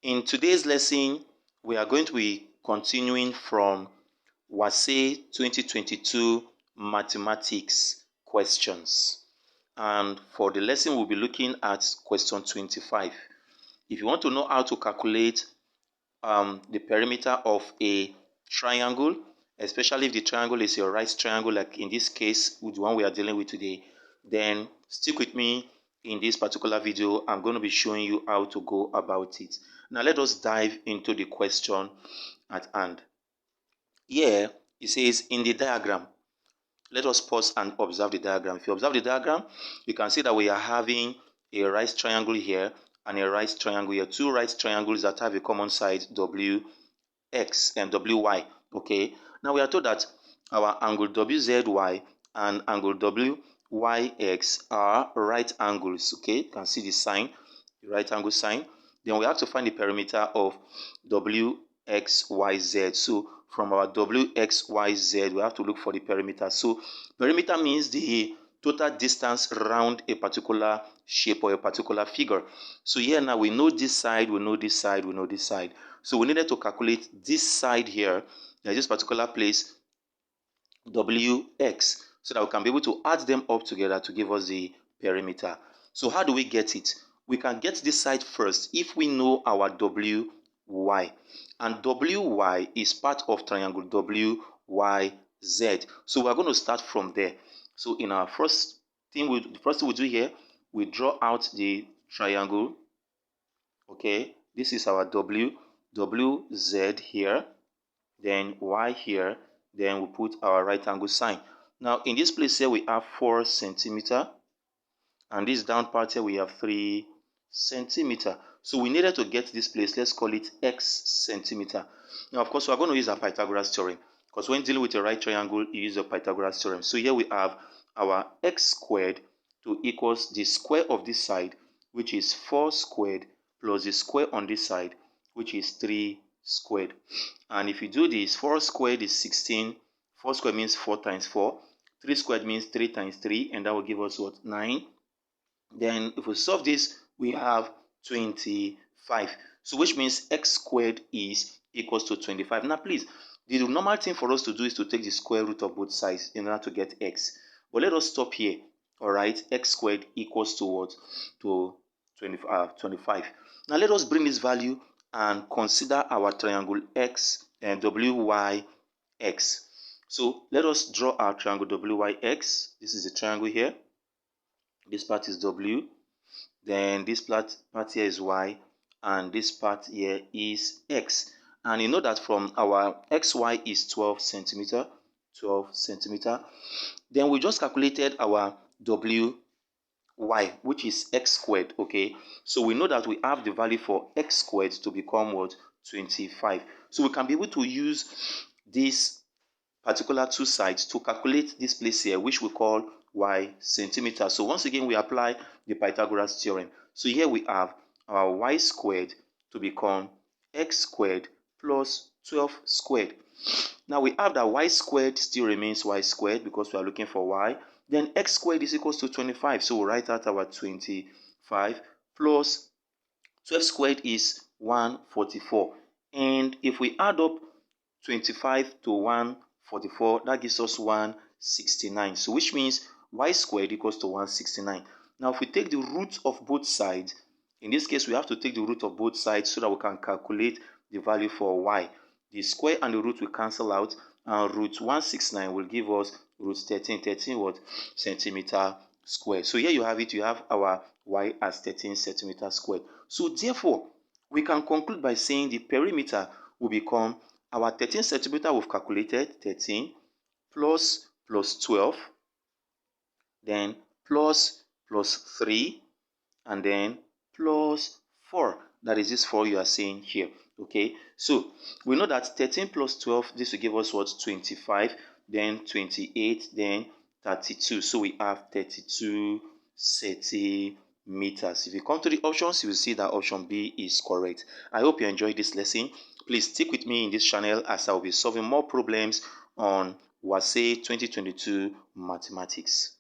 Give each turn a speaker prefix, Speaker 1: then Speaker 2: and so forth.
Speaker 1: In today's lesson, we are going to be continuing from Wassce 2022 mathematics questions. And for the lesson, we'll be looking at question 25. If you want to know how to calculate the perimeter of a triangle, especially if the triangle is a right triangle, like in this case, with the one we are dealing with today, then stick with me. In this particular video, I'm going to be showing you how to go about it. Now, let us dive into the question at hand. Here, it says in the diagram, let us pause and observe the diagram. If you observe the diagram, you can see that we are having a right triangle here and a right triangle here. Two right triangles that have a common side, WX and WY. Okay. Now we are told that our angle WZY and angle WYX are right angles. Okay. You can see the sign, the right angle sign. Then we have to find the perimeter of WXYZ. So from our WXYZ, we have to look for the perimeter. So perimeter means the total distance around a particular shape or a particular figure. So here now we know this side, we know this side, we know this side. So we needed to calculate this side here, this particular place, WX, so that we can be able to add them up together to give us the perimeter. So how do we get it? We can get this side first if we know our WY. And WY is part of triangle WYZ. So we're going to start from there. So in our first thing, the first thing we do here, we draw out the triangle. Okay, this is our WZ here, then Y here, then we put our right angle sign. Now in this place here we have 4 centimeter, and this down part here we have 3 centimeter. So we needed to get this place, let's call it X centimeter. Now of course we are going to use our Pythagoras theorem, because when dealing with a right triangle you use a Pythagoras theorem. So here we have our X squared to equals the square of this side, which is 4 squared, plus the square on this side, which is 3 squared. And if you do this, 4 squared is 16. 4 squared means 4 times 4. 3 squared means 3 times 3, and that will give us what? 9. Then if we solve this, we have 25. So which means x squared is equals to 25. Now please, the normal thing for us to do is to take the square root of both sides in order to get x. But let us stop here. Alright, x squared equals to what? To 25. Now let us bring this value and consider our triangle X and WYX. So let us draw our triangle WYX. This is a triangle here. This part is W. Then this part here is Y. And this part here is X. And you know that from our XY is 12 centimeter. 12 centimeter. Then we just calculated our WY, which is x squared. Okay, so we know that we have the value for x squared to become what? 25. So we can be able to use these particular two sides to calculate this place here, which we call y centimeter. So once again we apply the Pythagoras theorem. So here we have our y squared to become x squared plus 12 squared. Now we have that y squared still remains y squared because we are looking for y. Then x squared is equals to 25. So we'll write out our 25 plus 12 squared is 144. And if we add up 25 to 144, that gives us 169. So which means y squared equals to 169. Now if we take the root of both sides, in this case we have to take the root of both sides so that we can calculate the value for y. The square and the root will cancel out, and root 169 will give us root 13. 13 what? Centimeter squared. So here you have it. You have our y as 13 centimeter squared. So therefore, we can conclude by saying the perimeter will become our 13 centimeter we've calculated, 13 plus 12, then plus 3, and then plus 4. That is this 4 you are seeing here. Okay, so we know that 13 plus 12, this will give us what? 25, then 28, then 32. So we have 32 centimeters. If you come to the options, you will see that option B is correct. I hope you enjoyed this lesson. Please stick with me in this channel as I will be solving more problems on Wassce 2022 mathematics.